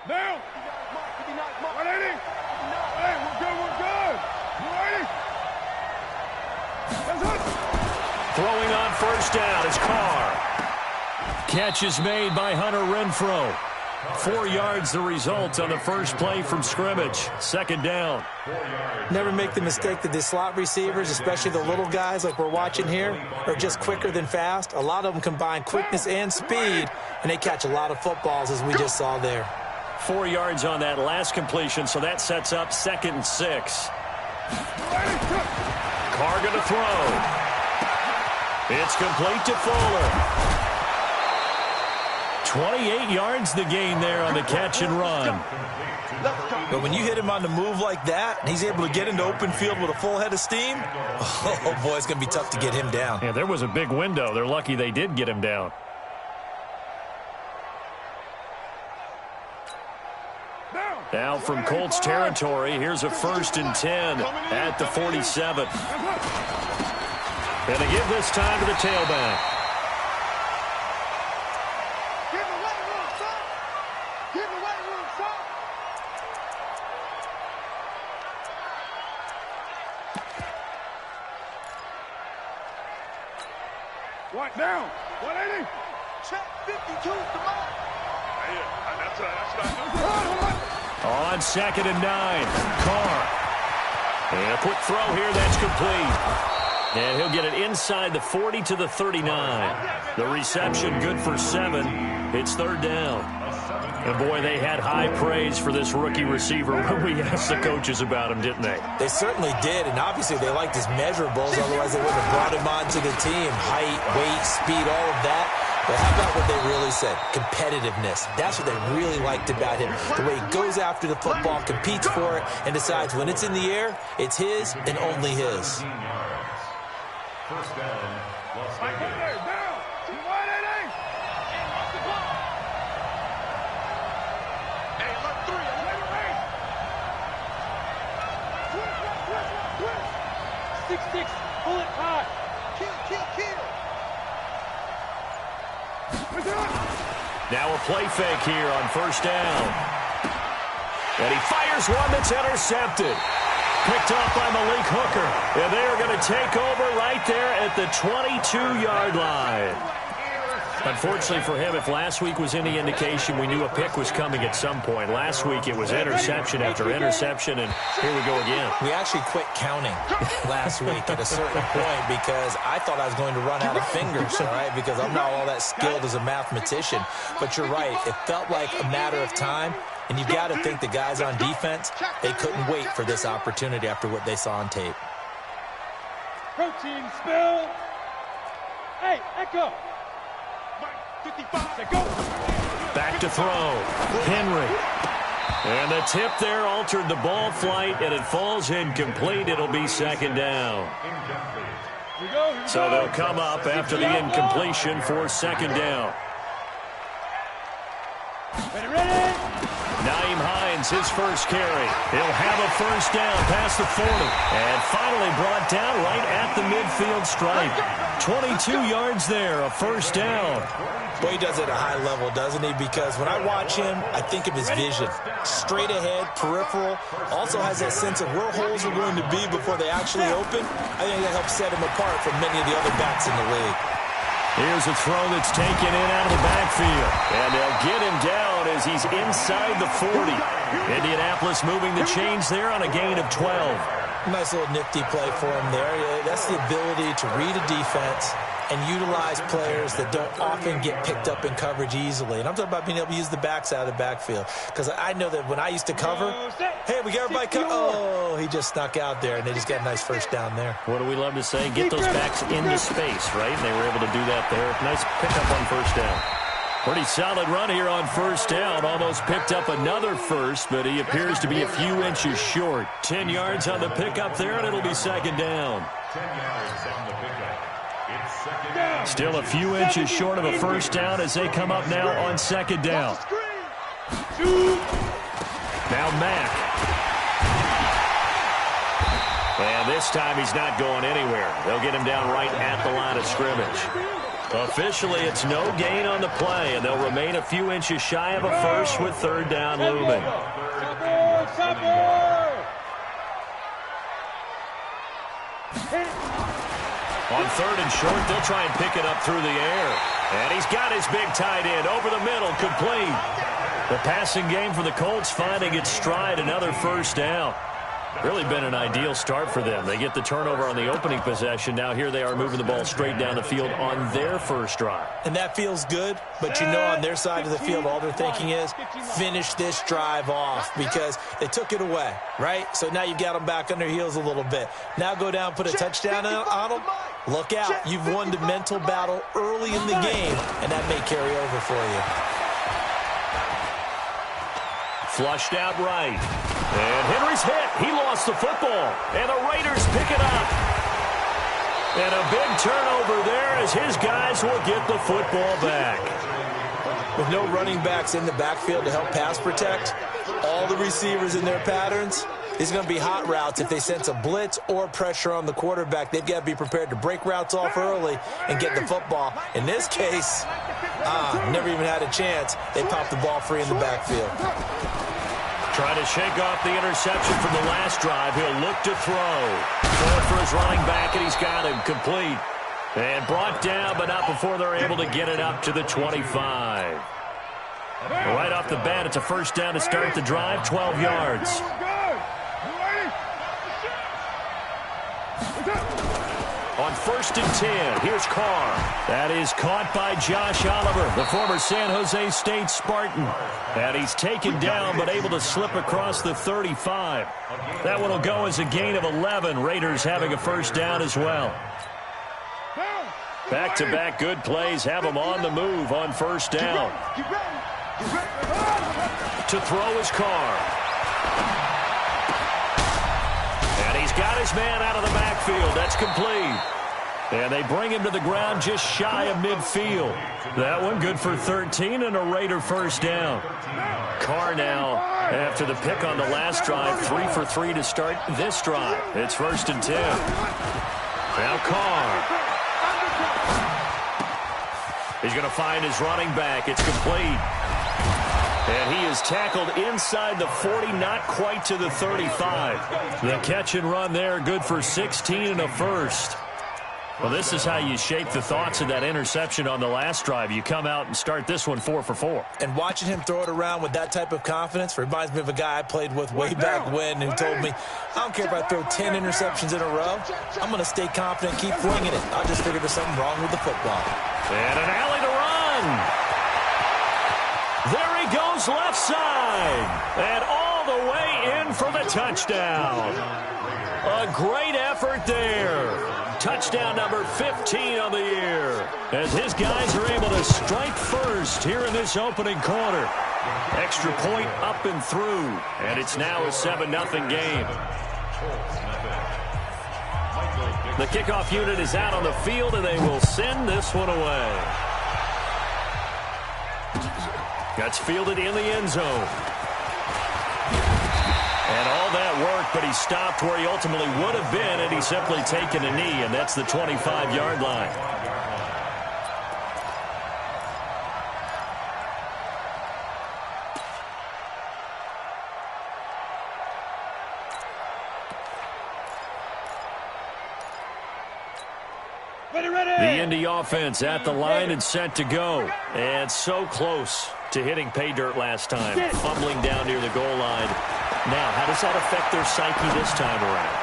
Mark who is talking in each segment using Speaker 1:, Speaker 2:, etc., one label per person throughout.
Speaker 1: Now. 180. Hey, we're good, we're good. 180.
Speaker 2: Throwing on first down is Carr. Catch is made by Hunter Renfrow. 4 yards the result on the first play from scrimmage. Second down.
Speaker 3: Never make the mistake that the slot receivers, especially the little guys like we're watching here, are just quicker than fast. A lot of them combine quickness and speed, and they catch a lot of footballs, as we just saw there.
Speaker 2: 4 yards on that last completion, so that sets up 2nd and 6. Carr going to throw. It's complete to Fuller. 28 yards the gain there on the catch and run.
Speaker 3: But when you hit him on the move like that, and he's able to get into open field with a full head of steam, oh boy, it's going to be tough to get him down.
Speaker 2: Yeah, there was a big window. They're lucky they did get him down. Now from Colts territory, here's a 1st and 10 at the 47. And they give this time to the tailback.
Speaker 1: What now? 180.
Speaker 4: Check 52. Come on.
Speaker 2: On 2nd and 9, Carr. And a quick throw here, that's complete. And he'll get it inside the 40 to the 39. The reception good for 7. It's 3rd down. And boy, they had high praise for this rookie receiver when we asked the coaches about him, didn't they?
Speaker 3: They certainly did, and obviously they liked his measurables, otherwise they wouldn't have brought him onto the team. Height, weight, speed, all of that. But how about what they really said? Competitiveness. That's what they really liked about him. The way he goes after the football, competes for it, and decides when it's in the air, it's his and only his.
Speaker 1: First down, Las Vegas. Down. 180.
Speaker 4: Hey, look, 3.
Speaker 1: Twist. 6-6. Pull it high.
Speaker 4: Kill.
Speaker 2: Now a play fake here on first down. And he fires one that's intercepted. Picked off by Malik Hooker. And they are going to take over right there at the 22-yard line. Unfortunately for him, if last week was any indication, we knew a pick was coming at some point. Last week it was interception after interception, and here we go again.
Speaker 3: We actually quit counting last week at a certain point because I thought I was going to run out of fingers, all right, because I'm not all that skilled as a mathematician. But you're right. It felt like a matter of time, and you've got to think the guys on defense, they couldn't wait for this opportunity after what they saw on tape.
Speaker 1: Protein spill. Hey, Echo. 55. Go.
Speaker 2: Back to throw. Henry. And the tip there altered the ball flight, and it falls incomplete. It'll be 2nd down. So they'll come up after the incompletion for 2nd down.
Speaker 1: Ready?
Speaker 2: Naeem Hines, his first carry. He'll have a first down past the 40. And finally brought down right at the midfield stripe. 22 yards there, a first down.
Speaker 3: Boy, he does it at a high level, doesn't he? Because when I watch him, I think of his vision. Straight ahead, peripheral. Also has that sense of where holes are going to be before they actually open. I think that helps set him apart from many of the other backs in the league.
Speaker 2: Here's a throw that's taken in out of the backfield. And they'll get him down as he's inside the 40. Indianapolis moving the chains there on a gain of 12.
Speaker 3: Nice little nifty play for him there. That's the ability to read a defense and utilize players that don't often get picked up in coverage easily. And I'm talking about being able to use the backs out of the backfield. Because I know that when I used to cover, hey, we got everybody covered. Oh, he just snuck out there, and they just got a nice first down there.
Speaker 2: What do we love to say? Get those backs into space, right? And they were able to do that there. Nice pickup on first down. Pretty solid run here on first down. Almost picked up another first, but he appears to be a few inches short. 10 yards on the pickup there, and it'll be 2nd down.
Speaker 1: 10 yards on the pickup.
Speaker 2: Still a few inches short of a first down as they come up now on 2nd down. Now Mack. And this time he's not going anywhere. They'll get him down right at the line of scrimmage. Officially, it's no gain on the play, and they'll remain a few inches shy of a first with third down looming. On third and short, they'll try and pick it up through the air. And he's got his big tight end over the middle, complete. The passing game for the Colts finding its stride, another first down. Really been an ideal start for them. They get the turnover on the opening possession. Now here they are moving the ball straight down the field on their first drive.
Speaker 3: And that feels good, but you know on their side of the field, all they're thinking is finish this drive off because they took it away, right? So now you've got them back on their heels a little bit. Now go down, put a touchdown on them. Look out. You've won the mental battle early in the game, and that may carry over for you.
Speaker 2: Flushed out right. And Henry's hit. He lost the football. And the Raiders pick it up. And a big turnover there as his guys will get the football back.
Speaker 3: With no running backs in the backfield to help pass protect, all the receivers in their patterns, these are going to be hot routes. If they sense a blitz or pressure on the quarterback, they've got to be prepared to break routes off early and get the football. In this case, never even had a chance. They popped the ball free in the backfield.
Speaker 2: Trying to shake off the interception from the last drive. He'll look to throw. Forward for his running back, and he's got him complete. And brought down, but not before they're able to get it up to the 25. Right off the bat, it's a first down to start the drive, 12 yards. On first and 10, here's Carr. That is caught by Josh Oliver, the former San Jose State Spartan. And he's taken down, but able to slip across the 35. That one will go as a gain of 11. Raiders having a first down as well. Back-to-back good plays have them on the move on first down. To throw is Carr. And he's got his man out of the backfield. That's complete. And they bring him to the ground just shy of midfield. That one good for 13 and a Raider first down. Carr now, after the pick on the last drive, 3 for 3 to start this drive. It's first and 10. Now Carr. He's going to find his running back. It's complete. And he is tackled inside the 40, not quite to the 35. The catch and run there, good for 16 and a first. Well, this is how you shape the thoughts of that interception on the last drive. You come out and start this one 4 for 4.
Speaker 3: And watching him throw it around with that type of confidence reminds me of a guy I played with way back when who told me, I don't care if I throw 10 interceptions in a row. I'm going to stay confident, keep flinging it. I just figured there's something wrong with the football.
Speaker 2: And an alley to run. There he goes left side. And all the way in for the touchdown. A great effort there. Touchdown number 15 on the year. As his guys are able to strike first here in this opening quarter. Extra point up and through. And it's now a 7-0 game. The kickoff unit is out on the field, and they will send this one away. That's fielded in the end zone. And all that work, but he stopped where he ultimately would have been, and he's simply taken a knee, and that's the 25-yard line. The Indy offense at the line and set to go. And so close to hitting pay dirt last time. Fumbling down near the goal line. Now, how does that affect their psyche this time around?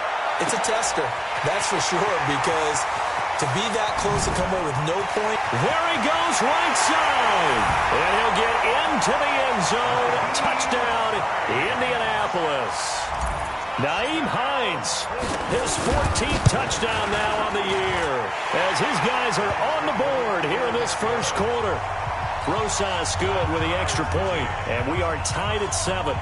Speaker 3: It's a tester, that's for sure, because to be that close and come away with no point.
Speaker 2: There he goes, right side. And he'll get into the end zone. Touchdown, Indianapolis. Nyheim Hines, his 14th touchdown now on the year. As his guys are on the board here in this first quarter. Rosas good with the extra point, and we are tied at 7.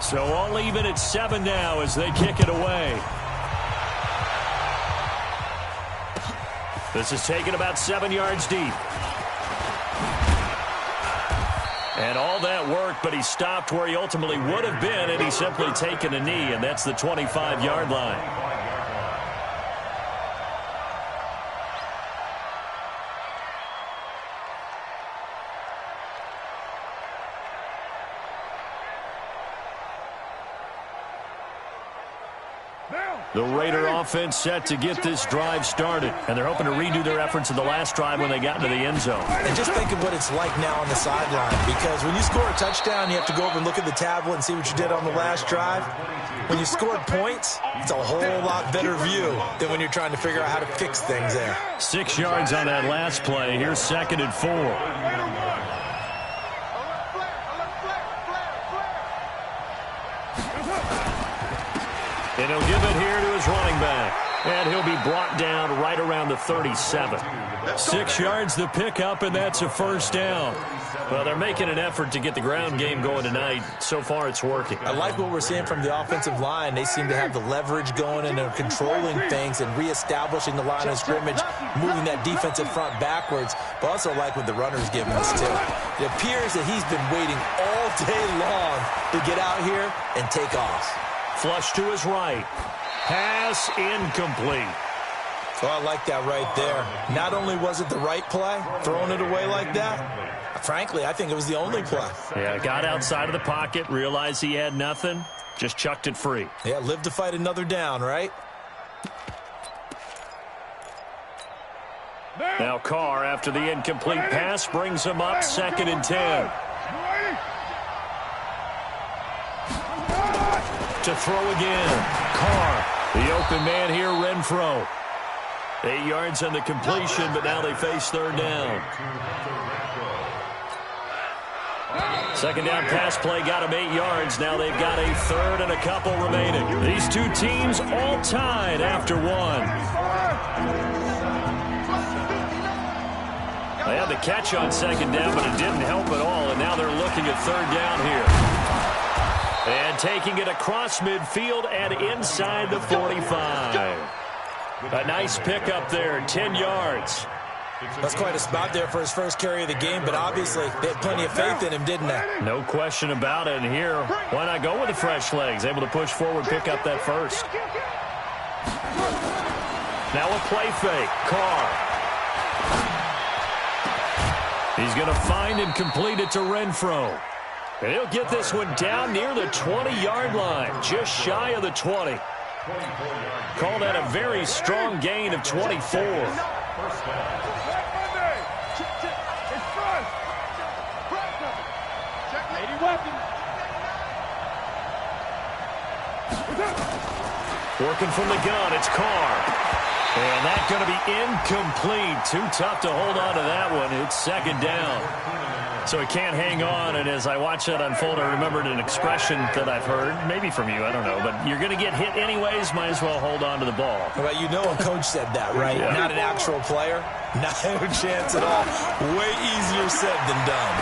Speaker 2: So all even at 7 now as they kick it away. This is taken about 7 yards deep. And all that work, but he stopped where he ultimately would have been, and he's simply taken a knee, and that's the 25-yard line. The Raider offense set to get this drive started, and they're hoping to redo their efforts in the last drive when they got into the end zone.
Speaker 3: And just think of what it's like now on the sideline, because when you score a touchdown, you have to go over and look at the tablet and see what you did on the last drive. When you scored points, it's a whole lot better view than when you're trying to figure out how to fix things there.
Speaker 2: 6 yards on that last play. Here's 2nd and 4. And he'll give it here to his running back. And he'll be brought down right around the 37. 6 yards the pickup, and that's a first down. Well, they're making an effort to get the ground game going tonight. So far, it's working.
Speaker 3: I like what we're seeing from the offensive line. They seem to have the leverage going, and they're controlling things and reestablishing the line of scrimmage, moving that defensive front backwards. But also like what the runner's giving us, too. It appears that he's been waiting all day long to get out here and take off.
Speaker 2: Flush to his right. Pass incomplete.
Speaker 3: Oh, I like that right there. Not only was it the right play, throwing it away like that, frankly, I think it was the only play.
Speaker 2: Yeah, got outside of the pocket, realized he had nothing, just chucked it free.
Speaker 3: Yeah, live to fight another down, right?
Speaker 2: Now Carr, after the incomplete pass, brings him up 2nd and 10. To throw again. Carr, the open man here, Renfro. 8 yards on the completion, but now they face 3rd down. 2nd down pass play got him 8 yards. Now they've got a 3rd and a couple remaining. These two teams all tied after 1. They had the catch on 2nd down, but it didn't help at all, and now they're looking at 3rd down here. And taking it across midfield and inside the 45. A nice pickup there, 10 yards.
Speaker 3: That's quite a spot there for his first carry of the game, but obviously they had plenty of faith in him, didn't they?
Speaker 2: No question about it. And here, why not go with the fresh legs? Able to push forward, pick up that first. Now a play fake. Carr. He's going to find and complete it to Renfro. And he'll get this one down near the 20-yard line, just shy of the 20. Call that a very strong gain of 24. Working from the gun, it's Carr. And that's going to be incomplete. Too tough to hold on to that one. It's 2nd down. So he can't hang on, and as I watch that unfold, I remembered an expression that I've heard, maybe from you, I don't know, but you're going to get hit anyways, might as well hold on to the ball.
Speaker 3: Well, you know a coach said that, right? Yeah. Not an actual player. Not a chance at all. Way easier said than done.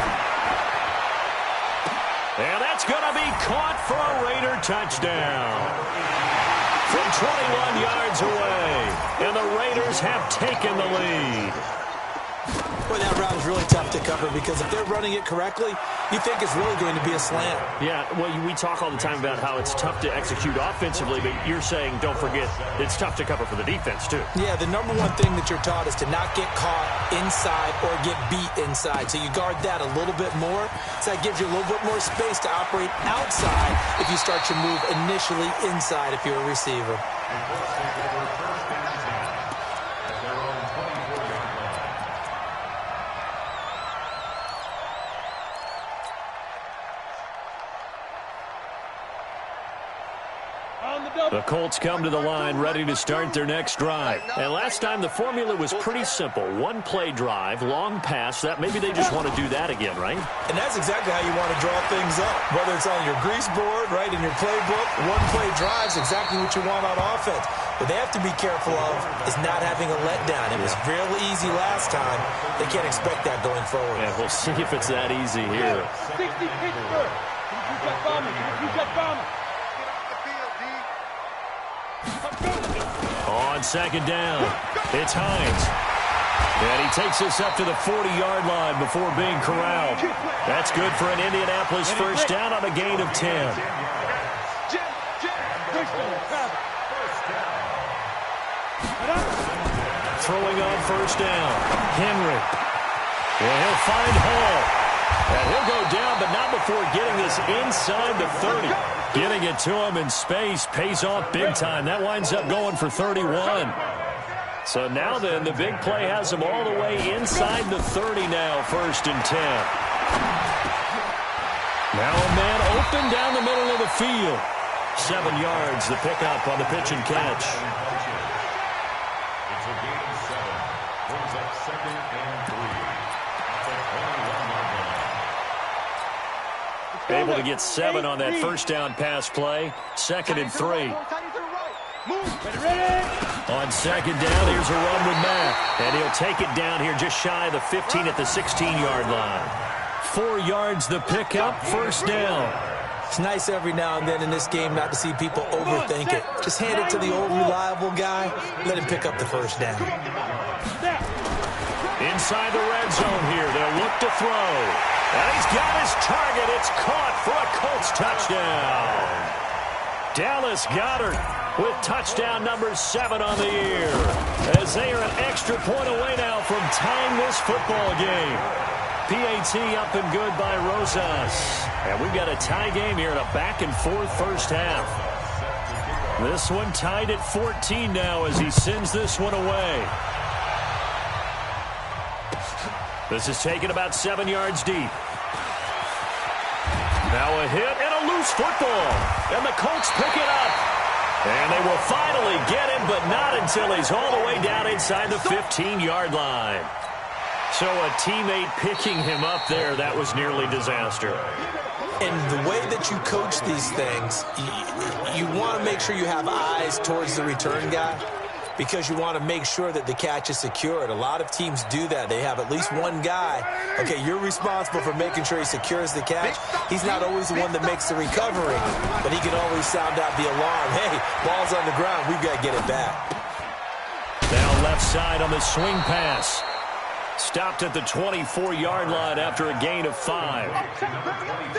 Speaker 2: And that's going to be caught for a Raider touchdown. From 21 yards away, and the Raiders have taken the lead.
Speaker 3: Boy, that route is really tough to cover because if they're running it correctly, you think it's really going to be a slant.
Speaker 2: Yeah, well, we talk all the time about how it's tough to execute offensively, but you're saying, don't forget, it's tough to cover for the defense, too.
Speaker 3: Yeah, the number one thing that you're taught is to not get caught inside or get beat inside. So you guard that a little bit more. So that gives you a little bit more space to operate outside if you start your move initially inside if you're a receiver.
Speaker 2: The Colts come to the line ready to start their next drive. And last time the formula was pretty simple. One play drive, long pass. That maybe they just want to do that again, right?
Speaker 3: And that's exactly how you want to draw things up. Whether it's on your grease board, right, in your playbook, one play drive is exactly what you want on offense. What they have to be careful of is not having a letdown. It was real easy last time. They can't expect that going forward.
Speaker 2: Yeah, we'll see if it's that easy here.
Speaker 1: 60 Pittsburgh. You got bombing. You got bombing.
Speaker 2: On 2nd down, it's Hines. And he takes us up to the 40-yard line before being corralled. That's good for an Indianapolis first down on a gain of 10. Throwing on first down. Henry. And he'll find Hall. And he'll go down, but not before getting this inside the 30. Getting it to him in space pays off big time. That winds up going for 31. So now then, the big play has him all the way inside the 30 now, 1st and 10. Now a man open down the middle of the field. 7 yards, the pickup on the pitch and catch.
Speaker 5: It's a gain of 7. Brings up 2nd and 3.
Speaker 2: Able to get 7 on that first down pass play. 2nd and 3. On 2nd down, here's a run with Matt. And he'll take it down here just shy of the 15 at the 16-yard line. 4 yards the pickup, 1st down.
Speaker 3: It's nice every now and then in this game not to see people overthink it. Just hand it to the old reliable guy. Let him pick up the first down.
Speaker 2: Inside the red zone here. They'll look to throw. And he's got his target. It's caught for a Colts touchdown. Dallas Goedert with touchdown number 7 on the year. As they are an extra point away now from tying this football game. PAT up and good by Rosas. And we've got a tie game here in a back-and-forth first half. This one tied at 14 now as he sends this one away. This is taken about 7 yards deep. Now a hit and a loose football. And the Colts pick it up. And they will finally get him, but not until he's all the way down inside the 15-yard line. So a teammate picking him up there, that was nearly disaster.
Speaker 3: And the way that you coach these things, you want to make sure you have eyes towards the return guy because you want to make sure that the catch is secured. A lot of teams do that. They have at least one guy. Okay, you're responsible for making sure he secures the catch. He's not always the one that makes the recovery, but he can always sound out the alarm. Hey, ball's on the ground. We've got to get it back.
Speaker 2: Now left side on the swing pass. Stopped at the 24-yard line after a gain of 5.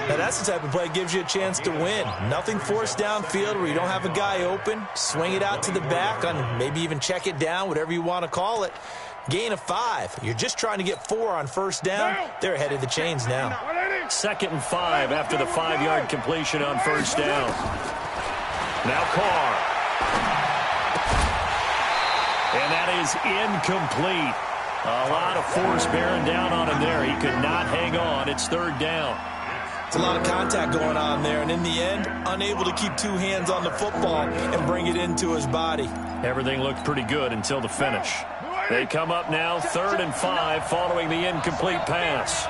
Speaker 3: Now that's the type of play that gives you a chance to win. Nothing forced downfield where you don't have a guy open. Swing it out to the back, on maybe even check it down, whatever you want to call it. Gain of 5. You're just trying to get 4 on first down. They're ahead of the chains now.
Speaker 2: 2nd and 5 after the 5-yard completion on first down. Now Carr. And that is incomplete. A lot of force bearing down on him there. He could not hang on. It's 3rd down.
Speaker 3: It's a lot of contact going on there, and in the end, unable to keep 2 hands on the football and bring it into his body.
Speaker 2: Everything looked pretty good until the finish. They come up now 3rd and 5 following the incomplete pass.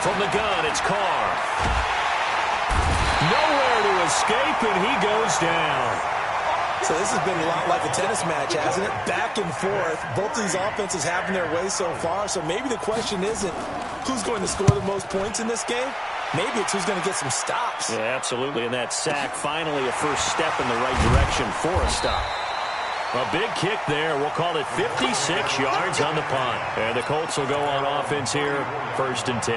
Speaker 2: From the gun, it's Carr. Nowhere to escape, and he goes down.
Speaker 3: So this has been a lot like a tennis match, hasn't it? Back and forth. Both these offenses having their way so far. So maybe the question isn't who's going to score the most points in this game. Maybe it's who's going to get some stops.
Speaker 2: Yeah, absolutely. And that sack, finally a first step in the right direction for a stop. A big kick there. We'll call it 56 yards on the punt. And the Colts will go on offense here, 1st and 10.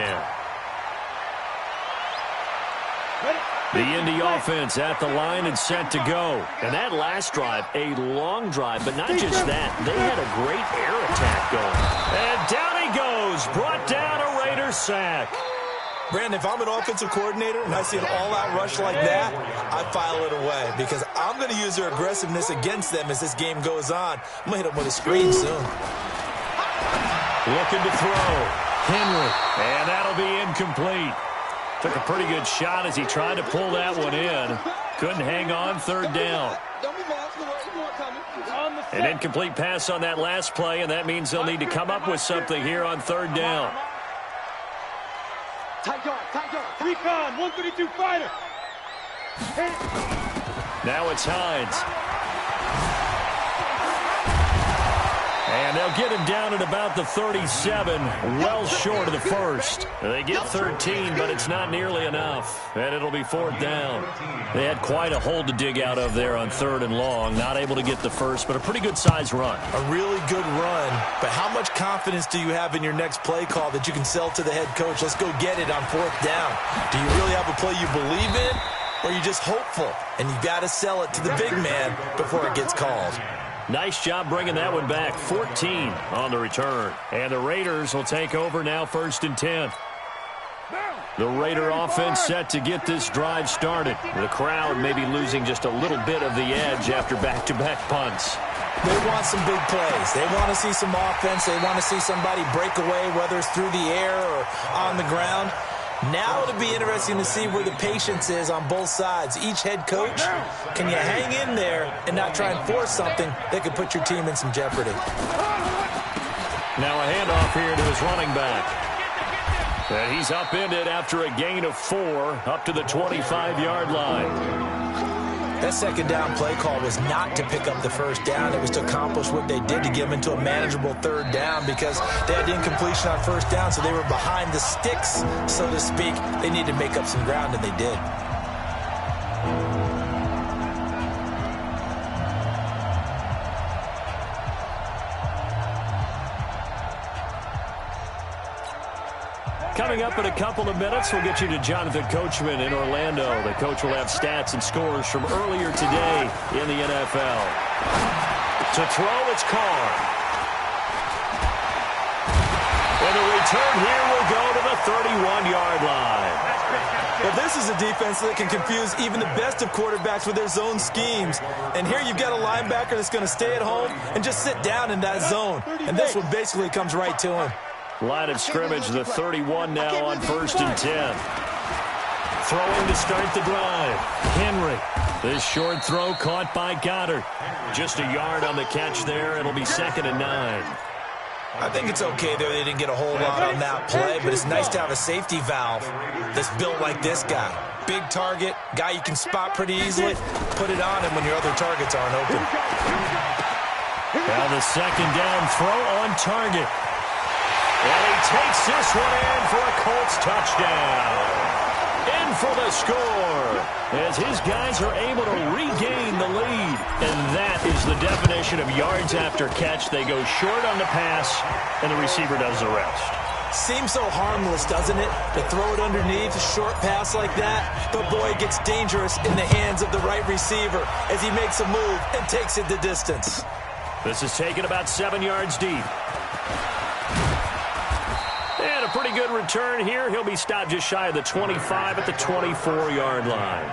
Speaker 2: The Indy offense at the line and set to go. And that last drive, a long drive, but not just that. They had a great air attack going. And down he goes, brought down a Raider sack.
Speaker 3: Brandon, if I'm an offensive coordinator and I see an all-out rush like that, I file it away because I'm going to use their aggressiveness against them as this game goes on. I'm going to hit them with a screen soon.
Speaker 2: Looking to throw. Henry. And that'll be incomplete. Took a pretty good shot as he tried to pull that one in. Couldn't hang on, 3rd down. An incomplete pass on that last play, and that means they'll need to come up with something here on 3rd down.
Speaker 1: Recon, 132 fighter.
Speaker 2: Now it's Hines. And they'll get him down at about the 37, well short of the first. They get 13, but it's not nearly enough, and it'll be 4th down. They had quite a hole to dig out of there on 3rd and long. Not able to get the first, but a pretty good-sized run.
Speaker 3: A really good run, but how much confidence do you have in your next play call that you can sell to the head coach? Let's go get it on 4th down. Do you really have a play you believe in, or are you just hopeful, and you've got to sell it to the big man before it gets called?
Speaker 2: Nice job bringing that one back. 14 on the return. And the Raiders will take over now, 1st and 10. The Raider offense set to get this drive started. The crowd may be losing just a little bit of the edge after back-to-back punts.
Speaker 3: They want some big plays. They want to see some offense. They want to see somebody break away, whether it's through the air or on the ground. Now it'll be interesting to see where the patience is on both sides. Each head coach, can you hang in there and not try and force something that could put your team in some jeopardy?
Speaker 2: Now a handoff here to his running back. And he's upended after a gain of 4 up to the 25-yard line.
Speaker 3: That 2nd down play call was not to pick up the 1st down. It was to accomplish what they did to get them into a manageable 3rd down because they had incompletion on 1st down, so they were behind the sticks, so to speak. They needed to make up some ground, and they did.
Speaker 2: Coming up in a couple of minutes, we'll get you to Jonathan Coachman in Orlando. The coach will have stats and scores from earlier today in the NFL. To throw, it's Carr. And the return here will go to the 31-yard line.
Speaker 3: Well, this is a defense that can confuse even the best of quarterbacks with their zone schemes. And here you've got a linebacker that's going to stay at home and just sit down in that zone. And this one basically comes right to him.
Speaker 2: Line of scrimmage, the 31 now on 1st and 10. Throwing to start the drive. Henry. This short throw caught by Goddard. Just a yard on the catch there. It'll be 2nd and 9.
Speaker 3: I think it's okay there they didn't get a whole lot on that play, but it's nice to have a safety valve that's built like this guy. Big target, guy you can spot pretty easily. Put it on him when your other targets aren't open.
Speaker 2: Now the 2nd down throw on target. And he takes this one in for a Colts touchdown. In for the score as his guys are able to regain the lead. And that is the definition of yards after catch. They go short on the pass, and the receiver does the rest.
Speaker 3: Seems so harmless, doesn't it, to throw it underneath a short pass like that? But, boy, it gets dangerous in the hands of the right receiver as he makes a move and takes it the distance.
Speaker 2: This is taken about 7 yards deep. And a pretty good return here. He'll be stopped just shy of the 25 at the 24-yard line.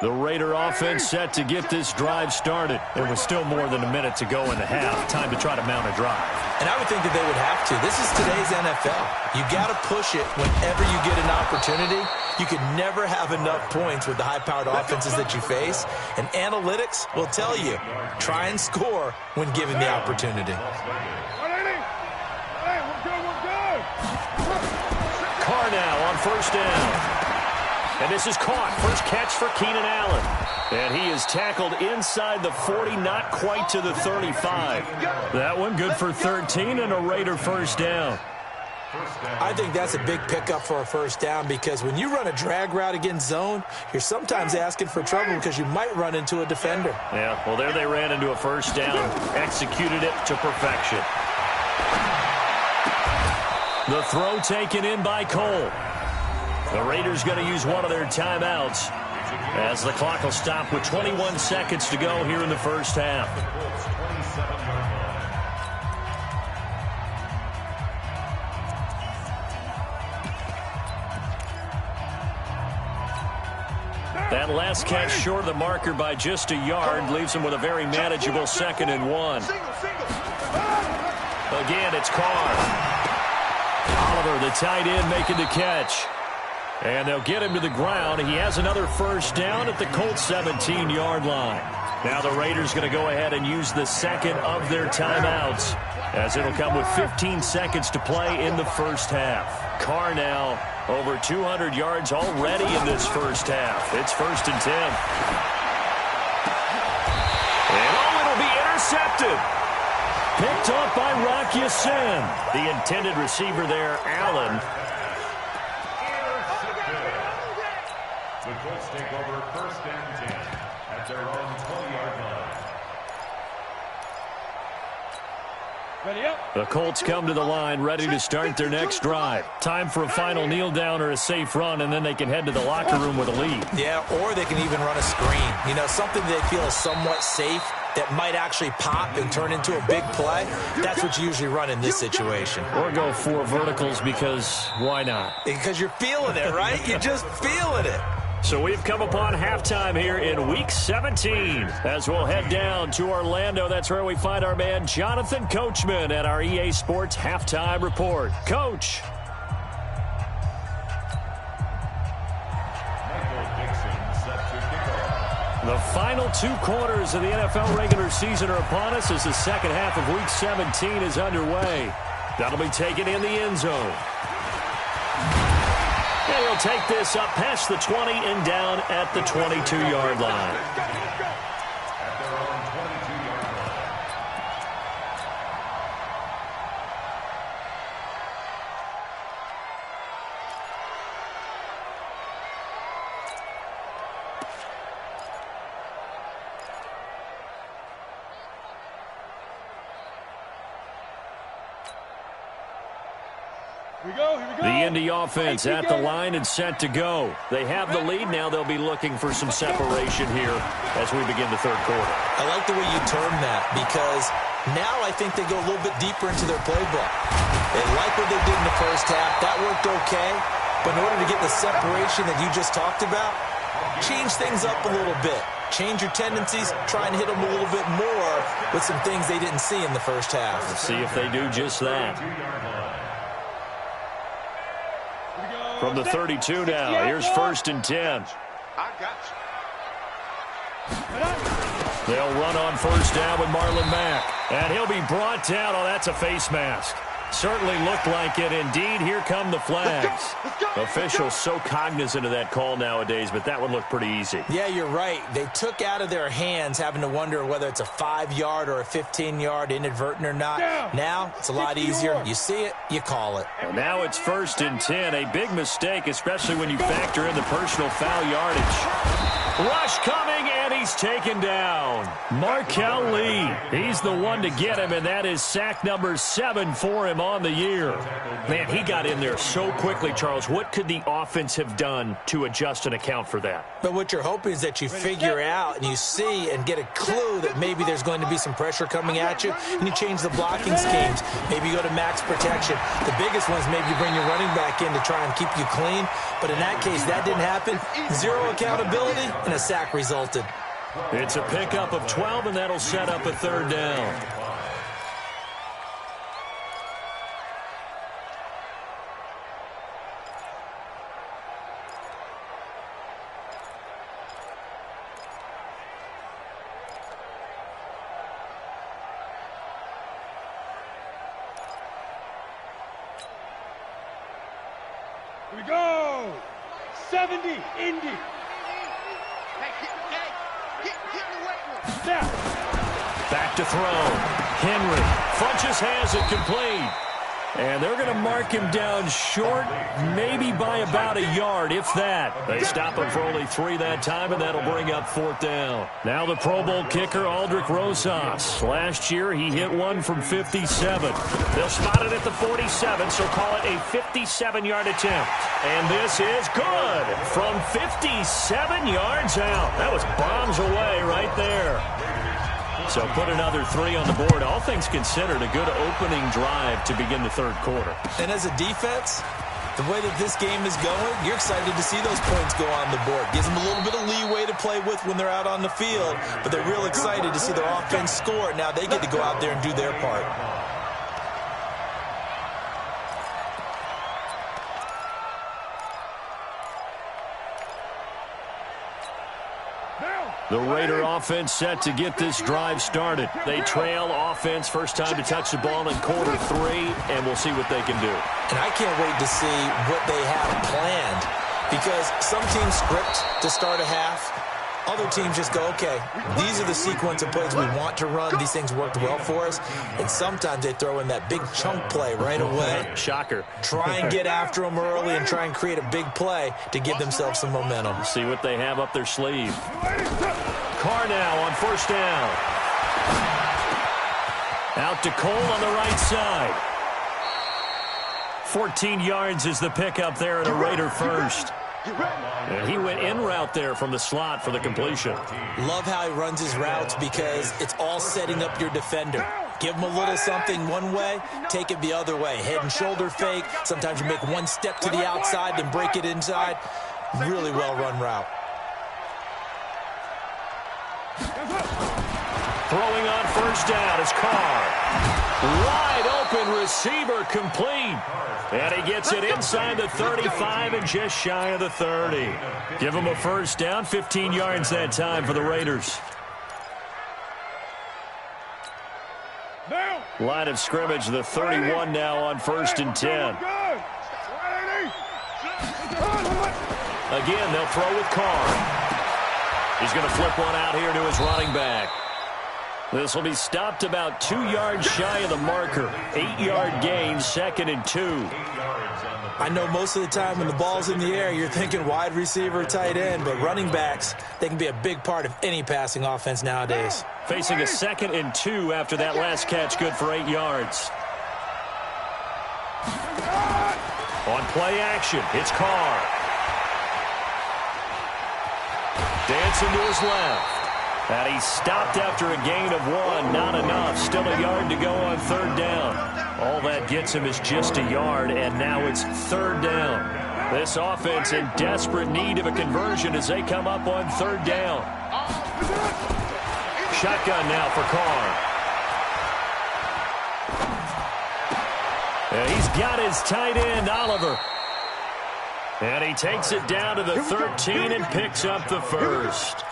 Speaker 2: The Raider offense set to get this drive started. There was still more than a minute to go in the half. Time to try to mount a drive.
Speaker 3: And I would think that they would have to. This is today's NFL. You got to push it whenever you get an opportunity. You can never have enough points with the high-powered offenses that you face. And analytics will tell you, try and score when given the opportunity.
Speaker 2: Carr now on 1st down. And this is caught. First catch for Keenan Allen. And he is tackled inside the 40, not quite to the 35. That one good for 13 and a Raider 1st down.
Speaker 3: I think that's a big pickup for a 1st down because when you run a drag route against zone, you're sometimes asking for trouble because you might run into a defender.
Speaker 2: Yeah, well, there they ran into a 1st down, executed it to perfection. The throw taken in by Cole. The Raiders going to use one of their timeouts as the clock will stop with 21 seconds to go here in the 1st half. That last catch short of the marker by just a yard leaves him with a very manageable 2nd and 1. Again, it's Carr. Oliver, the tight end, making the catch. And they'll get him to the ground. He has another first down at the Colts 17-yard line. Now the Raiders going to go ahead and use the second of their timeouts, as it'll come with 15 seconds to play in the first half. Carr now over 200 yards already in this first half. It's 1st and 10. And it'll be intercepted. Picked off by Rock Ya-Sin. The intended receiver there, Allen.
Speaker 5: The Colts take over 1st and 10 at their own 20-yard line.
Speaker 1: Ready up.
Speaker 2: The Colts come to the line ready to start their next drive. Time for a final kneel down or a safe run, and then they can head to the locker room with a lead.
Speaker 3: Yeah, or they can even run a screen. You know, something they feel is somewhat safe that might actually pop and turn into a big play. That's what you usually run in this situation.
Speaker 2: Or go 4 verticals, because why not?
Speaker 3: Because you're feeling it, right? You're just feeling it.
Speaker 2: So we've come upon halftime here in Week 17. As we'll head down to Orlando, that's where we find our man Jonathan Coachman at our EA Sports Halftime Report. Coach. The final 2 quarters of the NFL regular season are upon us as the second half of Week 17 is underway. That'll be taken in the end zone. And he'll take this up past the 20 and down at the 22-yard line.
Speaker 5: At their own 22-yard line.
Speaker 1: Here we go.
Speaker 2: The Indy offense at the line and set to go. They have the lead. Now they'll be looking for some separation here as we begin the third quarter.
Speaker 3: I like the way you term that, because now I think they go a little bit deeper into their playbook. They like what they did in the first half. That worked okay. But in order to get the separation that you just talked about, change things up a little bit. Change your tendencies. Try and hit them a little bit more with some things they didn't see in the first half.
Speaker 2: Let's see if they do just that. From the 32 now, here's 1st and 10.
Speaker 4: I got you.
Speaker 2: They'll run on 1st down with Marlon Mack. And he'll be brought down. Oh, that's a face mask. Certainly looked like it. Indeed, here come the flags. Officials so cognizant of that call nowadays, but that one looked pretty easy.
Speaker 3: Yeah, you're right. They took out of their hands having to wonder whether it's a 5-yard or a 15-yard inadvertent or not. Now, it's a lot easier. You see it, you call it.
Speaker 2: And now it's 1st and 10. A big mistake, especially when you factor in the personal foul yardage. Rush coming, and he's taken down. Markel Lee. He's the one to get him, and that is sack number 7 for him on the year. Man, he got in there so quickly, Charles. What could the offense have done to adjust and account for that?
Speaker 3: But what you're hoping is that you figure out and you see and get a clue that maybe there's going to be some pressure coming at you, and you change the blocking schemes. Maybe you go to max protection. The biggest one is maybe you bring your running back in to try and keep you clean. But in that case, that didn't happen. 0 accountability, and a sack resulted.
Speaker 2: It's a pickup of 12, and that'll set up a 3rd down.
Speaker 1: Here we go. 70, Indy. Snap.
Speaker 2: Back to throw. Henry. Funches has it complete. And they're going to mark him down short, maybe by about a yard, if that. They stop him for only 3 that time, and that'll bring up 4th down. Now the Pro Bowl kicker, Aldrich Rosas. Last year, he hit one from 57. They'll spot it at the 47, so call it a 57-yard attempt. And this is good from 57 yards out. That was bombs away right there. So put another 3 on the board. All things considered, a good opening drive to begin the third quarter.
Speaker 3: And as a defense, The way that this game is going, you're excited to see those points go on the board. Gives them a little bit of leeway to play with when they're out on the field, but they're real excited to see their offense score. Now they get to go out there and do their part.
Speaker 2: The Raider offense set to get this drive started. They trail offense, first time to touch the ball in quarter 3, and we'll see what they can do.
Speaker 3: And I can't wait to see what they have planned, because some teams script to start a half. Other teams just go, okay, these are the sequence of plays we want to run. These things worked well for us. And sometimes they throw in that big chunk play right away.
Speaker 2: Shocker.
Speaker 3: Try and get after them early and try and create a big play to give themselves some momentum.
Speaker 2: See what they have up their sleeve. Carr now on first down. Out to Cole on the right side. 14 yards is the pickup there at a Raider first. And he went in route there from the slot for the completion.
Speaker 3: Love how he runs his routes because it's all setting up your defender. Give him a little something one way, take it the other way. Head and shoulder fake. Sometimes you make one step to the outside, then break it inside. Really well-run route.
Speaker 2: Throwing on first down is Carr. Wide open receiver complete. And he gets it inside the 35 and just shy of the 30. Give him a first down, 15 yards that time for the Raiders. Line of scrimmage, the 31 now on first and 10. Again, they'll throw with Carr. He's going to flip one out here to his running back. This will be stopped about 2 yards shy of the marker. 8-yard gain, 2nd and 2.
Speaker 3: I know most of the time when the ball's in the air, you're thinking wide receiver, tight end, but running backs, they can be a big part of any passing offense nowadays.
Speaker 2: Facing a 2nd and 2 after that last catch, good for 8 yards. On play action, it's Carr. Dancing to his left. And he stopped after a gain of 1. Not enough. Still a yard to go on third down. All that gets him is just a yard, and now it's third down. This offense in desperate need of a conversion as they come up on third down. Shotgun now for Carr. And he's got his tight end, Oliver. And he takes it down to the 13 and picks up the first.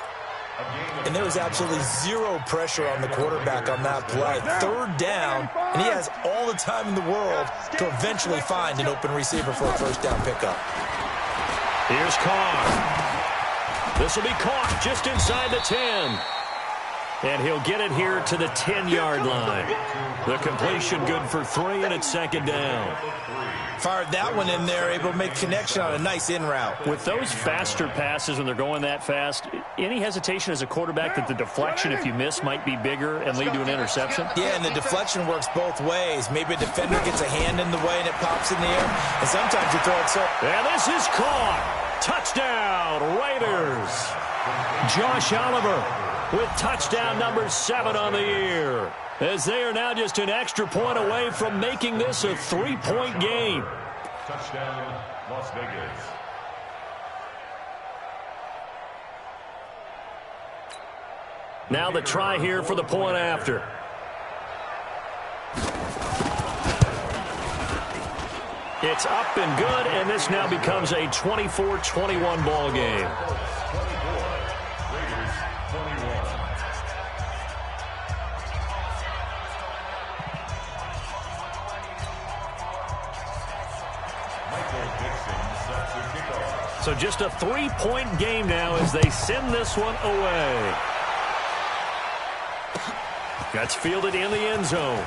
Speaker 3: And there was absolutely zero pressure on the quarterback on that play. Third down, and he has all the time in the world to eventually find an open receiver for a first down pickup.
Speaker 2: Here's Carr. This will be caught just inside the 10. And he'll get it here to the 10-yard line. The completion good for 3, and it's 2nd down.
Speaker 3: Fired that one in there, able to make connection on a nice in route.
Speaker 2: With those faster passes when they're going that fast, any hesitation as a quarterback that the deflection, if you miss, might be bigger and lead to an interception?
Speaker 3: Yeah, and the deflection works both ways. Maybe a defender gets a hand in the way and it pops in the air, and sometimes you throw it so...
Speaker 2: And this is caught. Touchdown, Raiders. Josh Oliver with touchdown number 7 on the year, as they are now just an extra point away from making this a 3-point game.
Speaker 5: Touchdown, Las Vegas.
Speaker 2: Now the try here for the point after. It's up and good, and this now becomes a 24-21 ball game. So just a 3-point game now as they send this one away. Gets fielded in the end zone.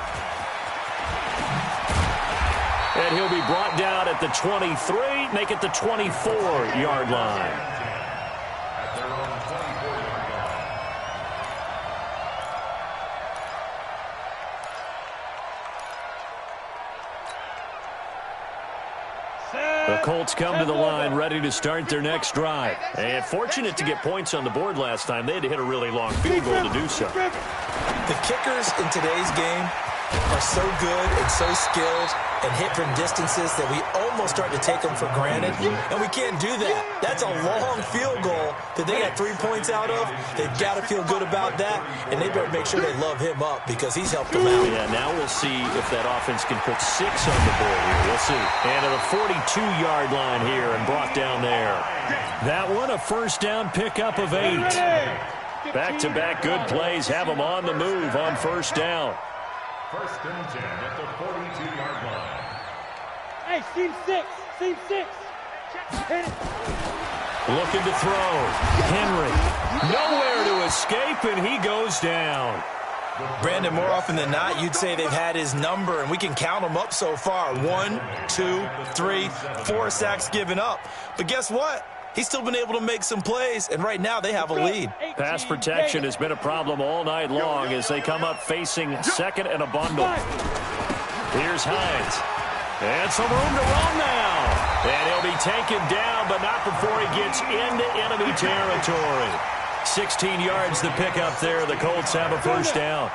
Speaker 2: And he'll be brought down at the 23, make it the 24-yard line. The Colts come to the line ready to start their next drive. And fortunate to get points on the board last time. They had to hit a really long field goal to do so.
Speaker 3: The kickers in today's game, are so good and so skilled and hit from distances that we almost start to take them for granted, and we can't do that. That's a long field goal that they got 3 points out of. They've got to feel good about that, and they better make sure they love him up because he's helped them out.
Speaker 2: Yeah, now we'll see if that offense can put 6 on the board here. We'll see. And to the 42-yard line here and brought down there. That one, a first down pickup of 8. Back-to-back good plays have them on the move on first down.
Speaker 5: First and 10 at the 42-yard line.
Speaker 1: Hey, seam 6. Seam 6. Hit it.
Speaker 2: Looking to throw. Henry. Nowhere to escape, and he goes down.
Speaker 3: Brandon, more often than not, you'd say they've had his number, and we can count them up so far. 1, 2, 3, 4 sacks given up. But guess what? He's still been able to make some plays, and right now they have a lead.
Speaker 2: Pass protection has been a problem all night long as they come up facing second and a bundle. Here's Hines. And some room to run now. And he'll be taken down, but not before he gets into enemy territory. 16 yards to pick up there. The Colts have a first down.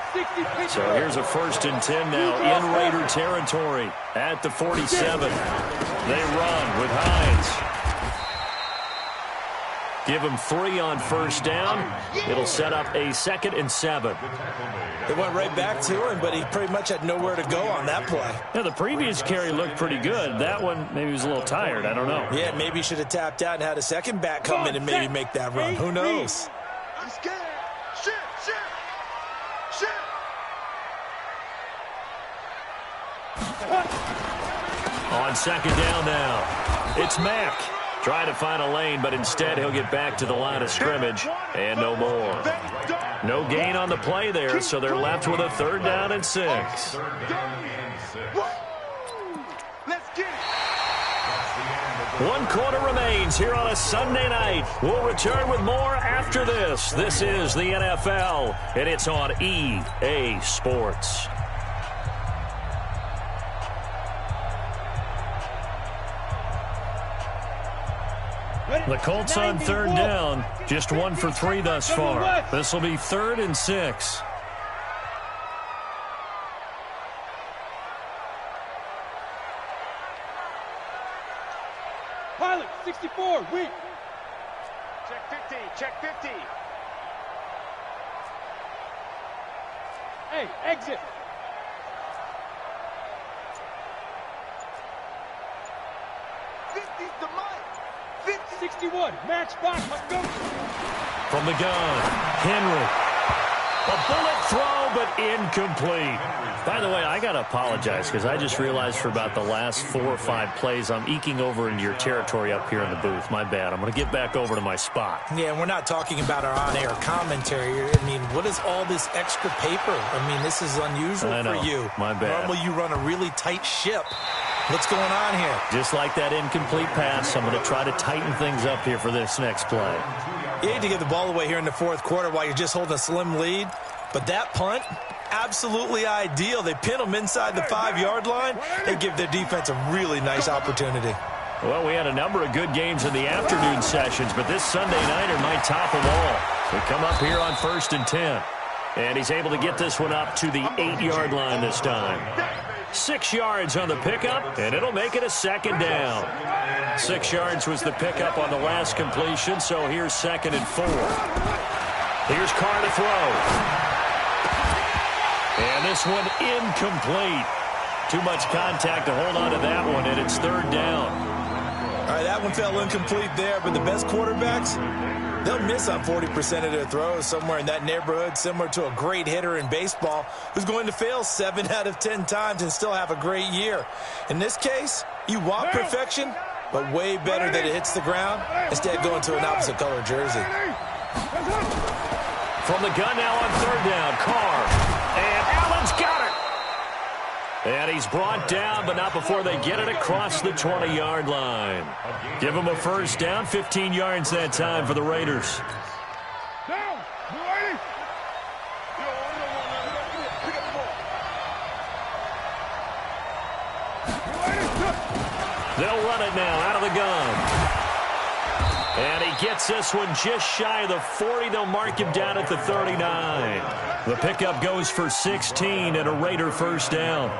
Speaker 2: So here's a first and 10 now in Raider territory at the 47. They run with Hines. Give him 3 on first down. It'll set up a 2nd and 7.
Speaker 3: They went right back to him, but he pretty much had nowhere to go on that play.
Speaker 2: Yeah, the previous carry looked pretty good. That one, maybe he was a little tired. I don't know.
Speaker 3: Yeah, maybe he should have tapped out and had a second back come in and maybe make that run. Who knows?
Speaker 4: I'm scared. Shit, shit, shit.
Speaker 2: On second down now, it's Mack. Trying to find a lane, but instead he'll get back to the line of scrimmage, and no more. No gain on the play there, so they're left with a 3rd down and 6.
Speaker 4: Let's get it.
Speaker 2: 1 quarter remains here on a Sunday night. We'll return with more after this. This is the NFL, and it's on EA Sports. The Colts on 3rd down, just 1 for 3 thus far. This will be 3rd and 6.
Speaker 1: Pilot, 64, weak.
Speaker 4: Check 50, check 50.
Speaker 1: Hey, exit.
Speaker 4: The mic.
Speaker 1: 61, match back, let's go.
Speaker 2: From the gun, Henry. A bullet throw, but incomplete. By the way, I got to apologize because I just realized for about the last 4 or 5 plays, I'm eking over into your territory up here in the booth. My bad. I'm going to get back over to my spot.
Speaker 3: Yeah, and we're not talking about our on-air commentary. I mean, what is all this extra paper? I mean, this is unusual for you.
Speaker 2: My bad.
Speaker 3: Normally you run a really tight ship. What's going on here?
Speaker 2: Just like that incomplete pass, I'm going to try to tighten things up here for this next play.
Speaker 3: You hate to give the ball away here in the 4th quarter while you're just holding a slim lead, but that punt, absolutely ideal. They pin them inside the 5-yard line. They give their defense a really nice opportunity.
Speaker 2: Well, we had a number of good games in the afternoon sessions, but this Sunday nighter might top them all. We come up here on 1st and 10, and he's able to get this one up to the 8-yard line this time. 6 yards on the pickup, and it'll make it a 2nd down. 6 yards was the pickup on the last completion, so here's 2nd and 4. Here's Carr to throw. And this one incomplete. Too much contact to hold on to that one, and it's 3rd down.
Speaker 3: All right, that one fell incomplete there, but the best quarterbacks, they'll miss on 40% of their throws, somewhere in that neighborhood, similar to a great hitter in baseball who's going to fail 7 out of 10 times and still have a great year. In this case, you want perfection, but way better that it hits the ground instead of going to an opposite color jersey.
Speaker 2: From the gun now on 3rd down, Carr. And Allen's got it. And he's brought down, but not before they get it across the 20-yard line. Give him a first down, 15 yards that time for the Raiders.
Speaker 1: Down, you ready?
Speaker 2: They'll run it now out of the gun. And he gets this one just shy of the 40. They'll mark him down at the 39. The pickup goes for 16 and a Raider first down.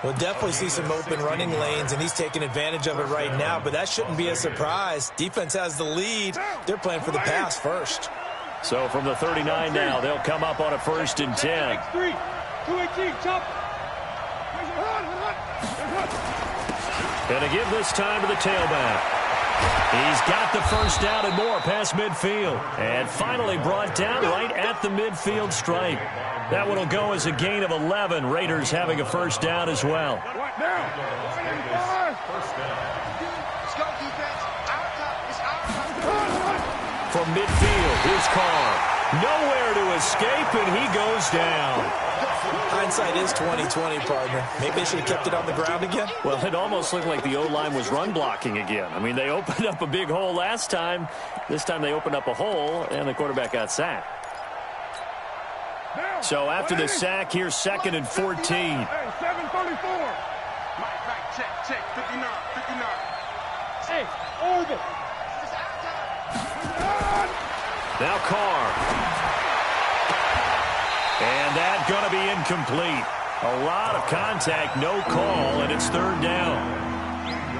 Speaker 3: We'll definitely see some open running lanes, and he's taking advantage of it right now, but that shouldn't be a surprise. Defense has the lead. They're playing for the pass first.
Speaker 2: So from the 39 now, they'll come up on a 1st and 10.
Speaker 1: 218, chop.
Speaker 2: Going to give this time to the tailback. He's got the first down and more past midfield. And finally brought down right at the midfield stripe. That one will go as a gain of 11. Raiders having a first down as well.
Speaker 1: What now?
Speaker 2: From midfield, here's Carr. Nowhere to escape, and he goes down.
Speaker 3: Hindsight is 20/20, partner. Maybe they should have kept it on the ground again.
Speaker 2: Well, it almost looked like the O-line was run blocking again. I mean, they opened up a big hole last time. This time they opened up a hole, and the quarterback got sacked. So after the sack, here's 2nd and 14.
Speaker 1: Hey, 734.
Speaker 4: Mike, check, 59.
Speaker 1: Hey, over.
Speaker 2: Now Carr. And that's going to be incomplete. A lot of contact, no call, and it's 3rd down.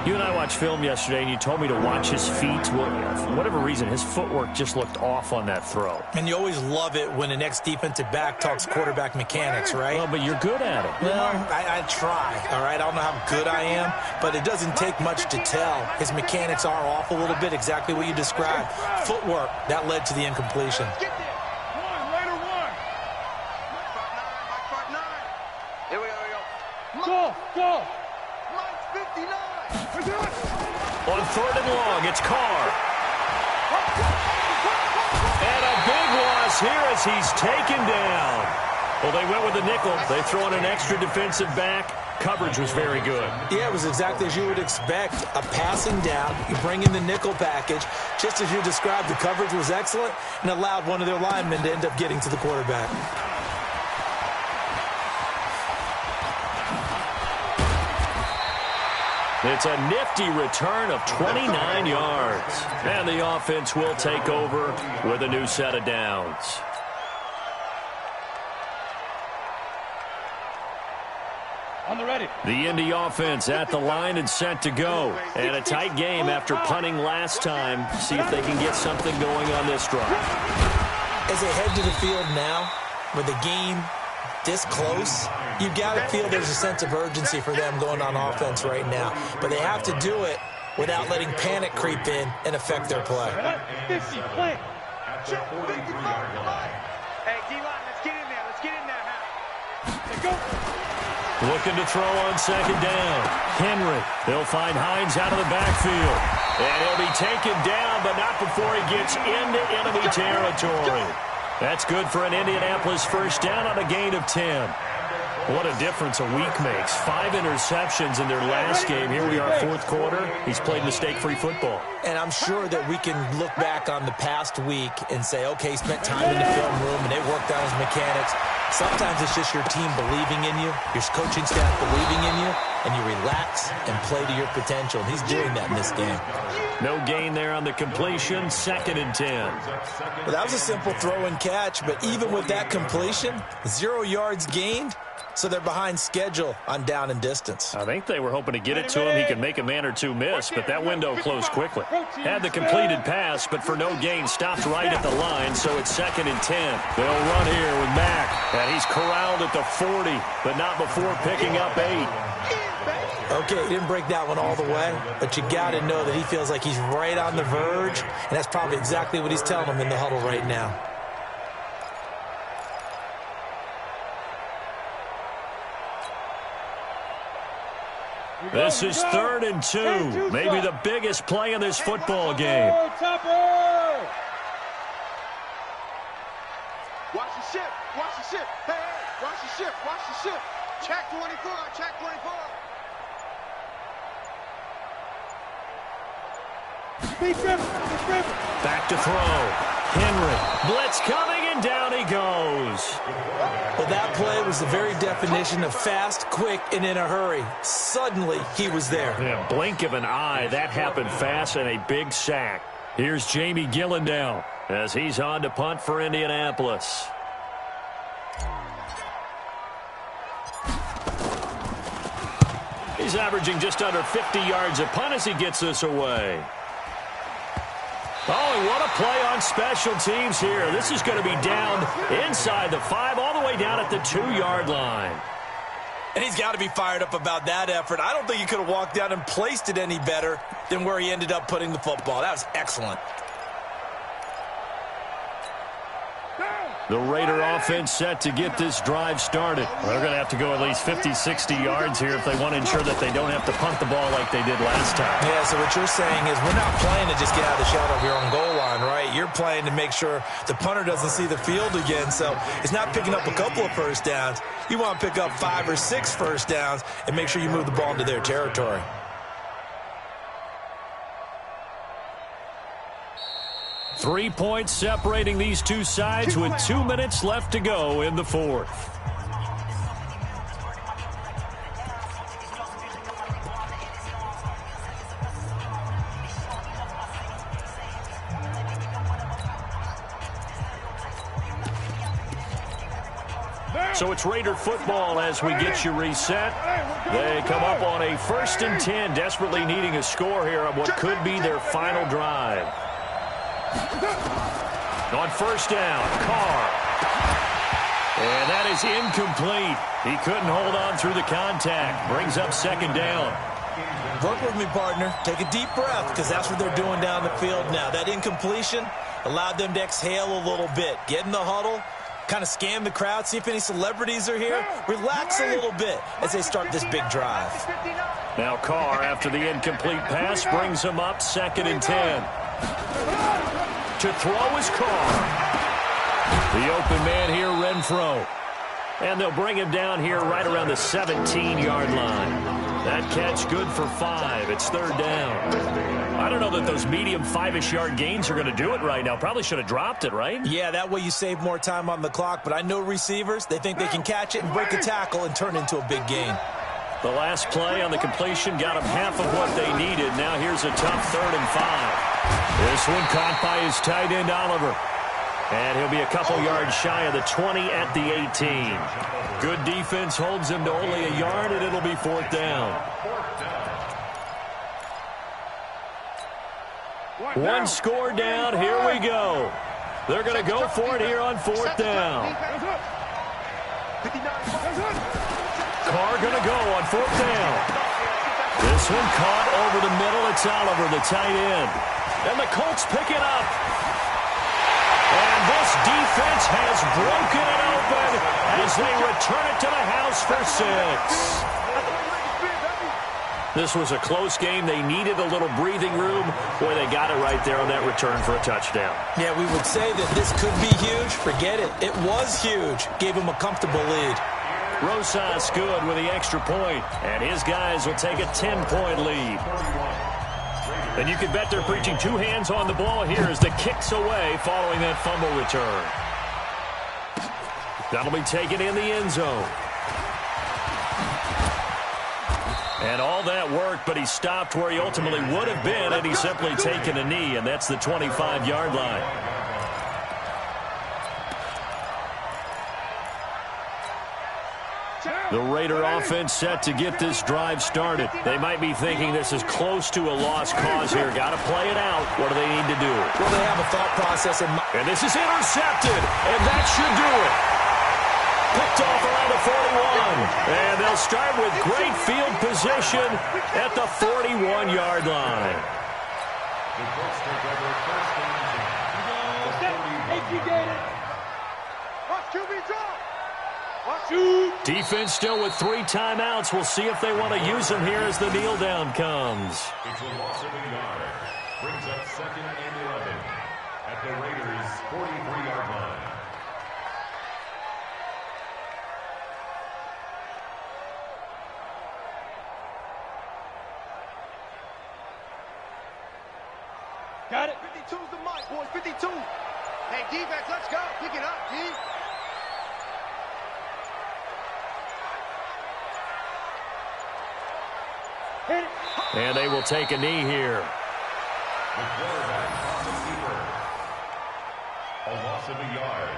Speaker 2: You and I watched film yesterday, and you told me to watch his feet. Well, for whatever reason, his footwork just looked off on that throw.
Speaker 3: And you always love it when an ex-defensive back talks quarterback mechanics, right?
Speaker 2: Well, but you're good at it.
Speaker 3: Well, I try, all right? I don't know how good I am, but it doesn't take much to tell. His mechanics are off a little bit, exactly what you described. Footwork, that led to the incompletion.
Speaker 1: Raider one.
Speaker 4: Mike 59. Here we go.
Speaker 1: Go.
Speaker 4: Mike's 59.
Speaker 2: On 3rd and long, it's Carr. And a big loss here as he's taken down. Well, they went with the nickel. They throw in an extra defensive back. Coverage was very good.
Speaker 3: Yeah, it was exactly as you would expect. A passing down. You bring in the nickel package. Just as you described, the coverage was excellent and allowed one of their linemen to end up getting to the quarterback.
Speaker 2: It's a nifty return of 29 yards. And the offense will take over with a new set of downs.
Speaker 1: On the ready.
Speaker 2: The Indy offense at the line and set to go. And a tight game after punting last time. See if they can get something going on this drive.
Speaker 3: As they head to the field now, with the game this close, you got to feel there's a sense of urgency for them going on offense right now. But they have to do it without letting panic creep in and affect their play.
Speaker 1: 50, plant.
Speaker 4: Check 55. Hey, D-line, let's get in there. Let's get in there,
Speaker 1: Let's go.
Speaker 2: Looking to throw on 2nd down. Henry. They'll find Hines out of the backfield. And he'll be taken down, but not before he gets into enemy territory. That's good for an Indianapolis first down on a gain of 10. What a difference a week makes. 5 interceptions in their last game. Here we are, 4th quarter. He's played mistake-free football.
Speaker 3: And I'm sure that we can look back on the past week and say, okay, he spent time in the film room and they worked on his mechanics. Sometimes it's just your team believing in you, your coaching staff believing in you, and you relax and play to your potential. And he's doing that in this game.
Speaker 2: No gain there on the completion. 2nd and 10.
Speaker 3: Well, that was a simple throw and catch, but even with that completion, 0 yards gained. So they're behind schedule on down and distance.
Speaker 2: I think they were hoping to get it to him. He could make a man or two miss, but that window closed quickly. Had the completed pass, but for no gain, stopped right at the line, so it's 2nd and 10. They'll run here with Mack, and he's corralled at the 40, but not before picking up 8.
Speaker 3: Okay, he didn't break that one all the way, but you got to know that he feels like he's right on the verge, and that's probably exactly what he's telling them in the huddle right now.
Speaker 2: This is 3rd and 2. Maybe the biggest play in this football game.
Speaker 4: Watch the ship. Watch the ship. Hey, watch the ship. Watch the ship. Check 24. Check 24.
Speaker 2: Back to throw. Henry. Blitz coming, and down he goes.
Speaker 3: Well, that play was the very definition of fast, quick, and in a hurry. Suddenly, he was there.
Speaker 2: In a blink of an eye, that happened fast and a big sack. Here's Jamie Gillen now as he's on to punt for Indianapolis. He's averaging just under 50 yards a punt as he gets this away. Oh, and what a play on special teams here. This is going to be down inside the 5, all the way down at the 2-yard line.
Speaker 3: And he's got to be fired up about that effort. I don't think he could have walked down and placed it any better than where he ended up putting the football. That was excellent.
Speaker 2: The Raider offense set to get this drive started. They're going to have to go at least 50, 60 yards here if they want to ensure that they don't have to punt the ball like they did last time.
Speaker 3: Yeah, so what you're saying is we're not playing to just get out of the shadow of your own goal line, right? You're playing to make sure the punter doesn't see the field again. So it's not picking up a couple of first downs. You want to pick up 5 or 6 first downs and make sure you move the ball into their territory.
Speaker 2: 3 points separating these two sides with 2 minutes left to go in the fourth. So it's Raider football as we get you reset. They come up on a 1st and 10, desperately needing a score here on what could be their final drive. On 1st down, Carr. And that is incomplete. He couldn't hold on through the contact. Brings up 2nd down.
Speaker 3: Work with me, partner. Take a deep breath, because that's what they're doing down the field now. That incompletion allowed them to exhale a little bit. Get in the huddle, kind of scan the crowd, see if any celebrities are here. Relax a little bit as they start this big drive.
Speaker 2: Now Carr, after the incomplete pass, brings him up 2nd and 10. To throw is Carr. The open man here, Renfro. And they'll bring him down here right around the 17-yard line. That catch good for 5. It's 3rd down. I don't know that those medium 5-ish yard gains are going to do it right now. Probably should have dropped it, right?
Speaker 3: Yeah, that way you save more time on the clock. But I know receivers, they think they can catch it and break a tackle and turn it into a big gain.
Speaker 2: The last play on the completion got them half of what they needed. Now here's a tough 3rd and 5. This one caught by his tight end, Oliver. And he'll be a couple yards shy of the 20 at the 18. Good defense holds him to only a yard, and it'll be 4th down. One score down. Here we go. They're going to go for it here on 4th down. Carr going to go on 4th down. This one caught over the middle. It's Oliver, the tight end. And the Colts pick it up. And this defense has broken it open as they return it to the house for 6. This was a close game. They needed a little breathing room. Boy, they got it right there on that return for a touchdown.
Speaker 3: Yeah, we would say that this could be huge. Forget it. It was huge. Gave him a comfortable lead.
Speaker 2: Rosas good with the extra point, and his guys will take a 10-point lead. And you can bet they're preaching 2 hands on the ball here as the kick's away following that fumble return. That'll be taken in the end zone. And all that worked, but he stopped where he ultimately would have been had he simply taken a knee, and that's the 25-yard line. The Raider offense set to get this drive started. They might be thinking this is close to a lost cause here. Got to play it out. What do they need to do?
Speaker 3: Well, they have a thought process in mind.
Speaker 2: And this is intercepted, and that should do it. Picked off around the 41. And they'll start with great field position at the 41-yard line.
Speaker 5: The Colts take over 1st and 10.
Speaker 1: If you get it.
Speaker 4: Watch QB draw.
Speaker 2: Defense still with 3 timeouts. We'll see if they want to use them here as the kneel down comes.
Speaker 5: It's a loss of a yard. Brings up 2nd and 11 at the Raiders' 43-yard line.
Speaker 1: Got it.
Speaker 4: 52's the mic, boys. 52. Hey, defense, let's go. Pick it up, D.
Speaker 2: And they will take a knee here.
Speaker 5: The quarterback on the loss of a yard.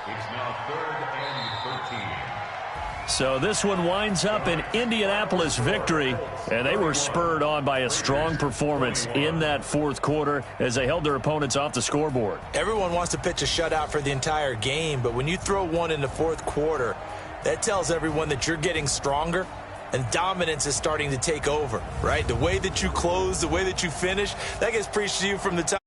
Speaker 5: It's now 3rd and 13.
Speaker 2: So this one winds up an Indianapolis victory, and they were spurred on by a strong performance in that fourth quarter as they held their opponents off the scoreboard.
Speaker 3: Everyone wants to pitch a shutout for the entire game, but when you throw one in the fourth quarter, that tells everyone that you're getting stronger and dominance is starting to take over, right? The way that you close, the way that you finish, that gets preached to you from the top.